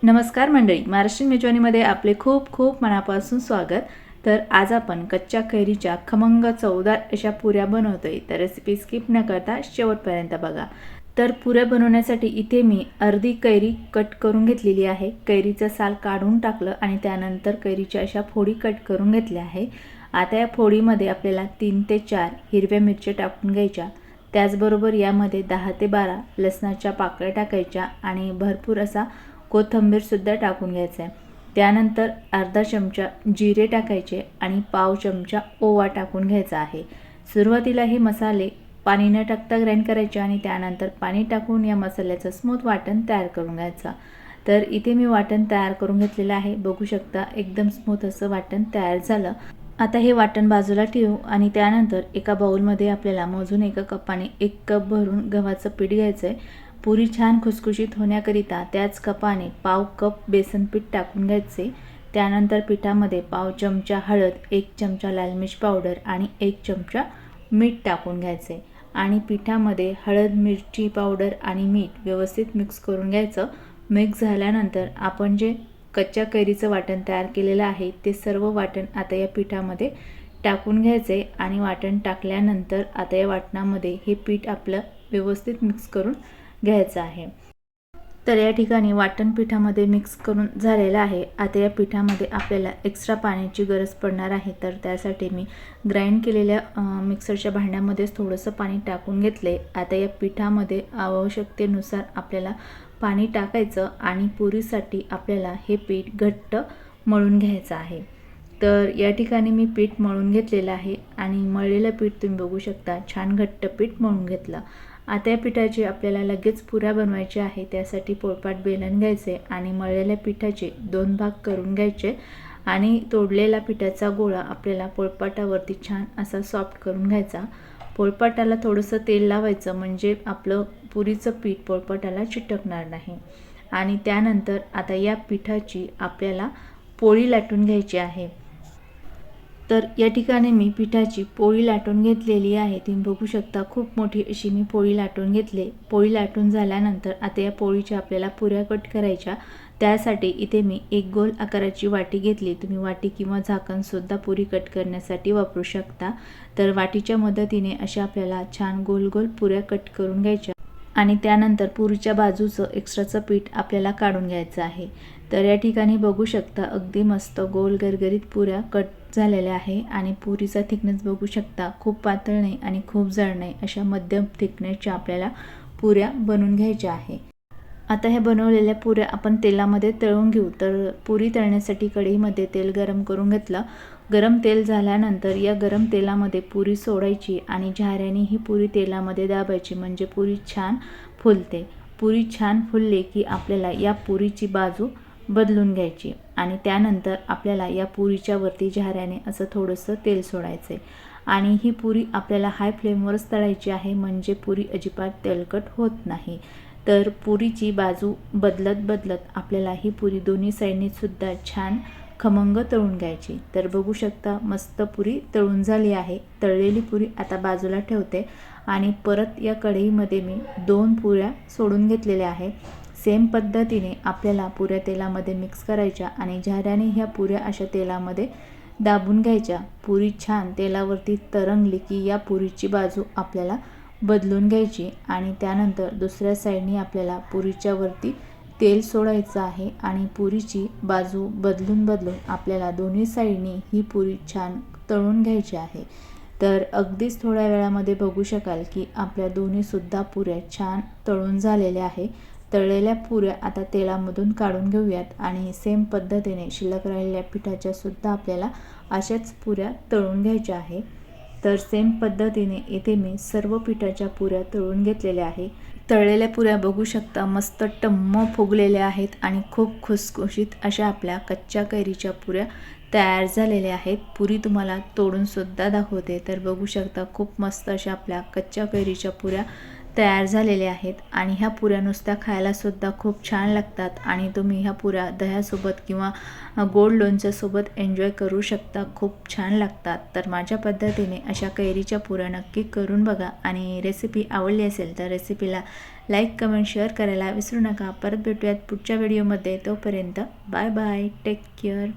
नमस्कार मंडळी, महाराष्ट्रीयन मेजवानीमध्ये आपले खूप खूप मनापासून स्वागत। तर आज आपण कच्च्या कैरीच्या खमंग चवदार अशा पुऱ्या बनवतोय। तर रेसिपी स्किप न करता शेवटपर्यंत बघा। तर पुऱ्या बनवण्यासाठी इथे मी अर्धी कैरी कट करून घेतलेली आहे। कैरीचं साल काढून टाकलं आणि त्यानंतर कैरीच्या अशा फोडी कट करून घेतल्या आहे। आता या फोडीमध्ये आपल्याला 3 ते 4 हिरव्या मिरच्या टाकून घ्यायच्या। त्याचबरोबर यामध्ये 10 ते 12 लसणाच्या पाकळ्या टाकायच्या आणि भरपूर असा कोथिंबीर सुद्धा टाकून घ्यायचा आहे। त्यानंतर अर्धा चमचा जिरे टाकायचे आणि पाव चमचा ओवा टाकून घ्यायचा आहे। सुरुवातीला हे मसाले पाणी न टाकता ग्राइंड करायचे आणि त्यानंतर पाणी टाकून या मसाल्याचं स्मूथ वाटण तयार करून घ्यायचं। तर इथे मी वाटण तयार करून घेतलेलं आहे। बघू शकता एकदम स्मूथ असं वाटण तयार झालं। आता हे वाटण बाजूला ठेवू आणि त्यानंतर एका बाउलमध्ये आपल्याला मोजून एका कपाने 1 कप भरून गव्हाचं पीठ घ्यायचं आहे। पुरी छान खुसखुशीत होण्याकरिता त्याच कपाने पाव कप बेसन पीठ टाकून घ्यायचे। त्यानंतर पिठामध्ये पाव चमचा हळद, 1 चमचा लाल मिर्च पावडर आणि 1 चमचा मीठ टाकून घ्यायचे आणि पिठामध्ये हळद, मिरची पावडर आणि मीठ व्यवस्थित मिक्स करून घ्यायचं। मिक्स झाल्यानंतर आपण जे कच्च्या कैरीचं वाटण तयार केलेलं आहे ते सर्व वाटण आता या पिठामध्ये टाकून घ्यायचे आणि वाटण टाकल्यानंतर आता या वाटणामध्ये हे पीठ आपलं व्यवस्थित मिक्स करून घ्यायचं आहे। तर या ठिकाणी वाटण पिठामध्ये मिक्स करून झालेलं आहे। आता या पिठामध्ये आपल्याला एक्स्ट्रा पाण्याची गरज पडणार आहे। तर त्यासाठी मी ग्राइंड केलेल्या मिक्सरच्या भांड्यामध्येच थोडंसं पाणी टाकून घेतले। आता या पिठामध्ये आवश्यकतेनुसार आपल्याला पाणी टाकायचं आणि पुरीसाठी आपल्याला हे पीठ घट्ट मळून घ्यायचं आहे। तर या ठिकाणी मी पीठ मळून घेतलेलं आहे आणि मळलेलं पीठ तुम्ही बघू शकता छान घट्ट पीठ मळून घेतलं। आता या पिठाची आपल्याला लगेच पुऱ्या बनवायची आहे। त्यासाठी पोळपाट बेलन घ्यायचे आणि मळलेल्या पिठाचे 2 भाग करून घ्यायचे आणि तोडलेला पिठाचा गोळा आपल्याला पोळपाटावरती छान असा सॉफ्ट करून घ्यायचा। पोळपाटाला थोडंसं तेल लावायचं म्हणजे आपलं पुरीचं पीठ पोळपाटाला चिटकणार नाही। आणि त्यानंतर आता या पिठाची आपल्याला पोळी लाटून घ्यायची आहे। तर या ठिकाणी मी पिठाची पोळी लाटून घेतलेली आहे। तुम्ही बघू शकता खूप मोठी अशी मी पोळी लाटून घेतली। पोळी लाटून झाल्यानंतर आता या पोळीच्या आपल्याला पुऱ्या कट करायच्या। त्यासाठी इथे मी एक गोल आकाराची वाटी घेतली। तुम्ही वाटी किंवा झाकण सुद्धा पुरी कट करण्यासाठी वापरू शकता। तर वाटीच्या मदतीने अशा आपल्याला छान गोल गोल पुऱ्या कट करून घ्यायच्या आणि त्यानंतर पुरीच्या बाजूचं एक्स्ट्राचं पीठ आपल्याला काढून घ्यायचं आहे। तर या ठिकाणी बघू शकता अगदी मस्त गोल गरगरीत पुऱ्या कट झालेल्या आहे आणि पुरीचा थिकनेस बघू शकता खूप पातळ नाही आणि खूप जाड नाही अशा मध्यम थिकनेसच्या आपल्याला पुऱ्या बनवून घ्यायच्या आहे। आता ह्या बनवलेल्या पुऱ्या आपण तेलामध्ये तळून घेऊ। तर पुरी तळण्यासाठी कढईमध्ये तेल गरम करून घेतलं। गरम तेल झाल्यानंतर या गरम तेलामध्ये पुरी सोडायची आणि झाऱ्याने ही पुरी तेलामध्ये दाबायची म्हणजे पुरी छान फुलते। पुरी छान फुलले की आपल्याला या पुरीची बाजू बदलून घ्यायची आणि त्यानंतर आपल्याला या पुरीच्या वरती झाऱ्याने असं थोडंसं तेल सोडायचे आणि ही पुरी आपल्याला हाय फ्लेमवरच तळायची आहे म्हणजे पुरी अजिबात तेलकट होत नाही। तर पुरीची बाजू बदलत बदलत आपल्याला ही पुरी दोन्ही साईडनी सुद्धा छान खमंग तळून घ्यायची। तर बघू शकता मस्त पुरी तळून झाली आहे। तळलेली पुरी आता बाजूला ठेवते आणि परत या कढईमध्ये मी 2 पुऱ्या सोडून घेतलेल्या आहे। सेम पद्धतीने आपल्याला पुऱ्या तेलामध्ये मिक्स करायच्या आणि झाऱ्याने ह्या पुऱ्या अशा तेलामध्ये दाबून घ्यायच्या। पुरी छान तेलावरती तरंगली की या पुरीची बाजू आपल्याला बदलून घ्यायची आणि त्यानंतर दुसऱ्या साईडनी आपल्याला पुरीच्या वरती तेल सोडायचं आहे आणि पुरीची बाजू बदलून बदलून आपल्याला दोन्ही साईडनी ही पुरी छान तळून घ्यायची आहे। तर अगदीच थोड्या वेळामध्ये बघू शकाल की आपल्या दोन्ही सुद्धा पुऱ्या छान तळून झालेल्या आहे। तळलेल्या पुऱ्या आता तेलामधून काढून घेऊयात आणि सेम पद्धतीने शिल्लक राहिलेल्या पिठाच्या सुद्धा आपल्याला अशाच पुऱ्या तळून घ्यायच्या आहे। तर सेम पद्धतीने इथे मी सर्व पिठाच्या पुऱ्या तळून घेतलेल्या आहे। तळलेल्या पुऱ्या बघू शकता मस्त टम्म फुगलेल्या आहेत आणि खूप खुसखुशीत अशा आपल्या कच्च्या कैरीच्या पुऱ्या तयार झालेल्या आहेत। पुरी तुम्हाला तोडून सुद्धा दाखवते। तर बघू शकता खूप मस्त अशा आपल्या कच्च्या कैरीच्या पुऱ्या तयार झालेले आहेत आणि ह्या पुऱ्या नुसत्या खायलासुद्धा खूप छान लागतात आणि तुम्ही ह्या पुऱ्या दह्यासोबत किंवा गोड लोणच्यासोबत एन्जॉय करू शकता. खूप छान लागतात. तर माझ्या पद्धतीने अशा कैरीच्या पुऱ्या नक्की करून बघा आणि रेसिपी आवडली असेल तर रेसिपीला लाईक, कमेंट, शेअर करायला विसरू नका. परत भेटूयात पुढच्या व्हिडिओमध्ये. तोपर्यंत बाय बाय. Take care.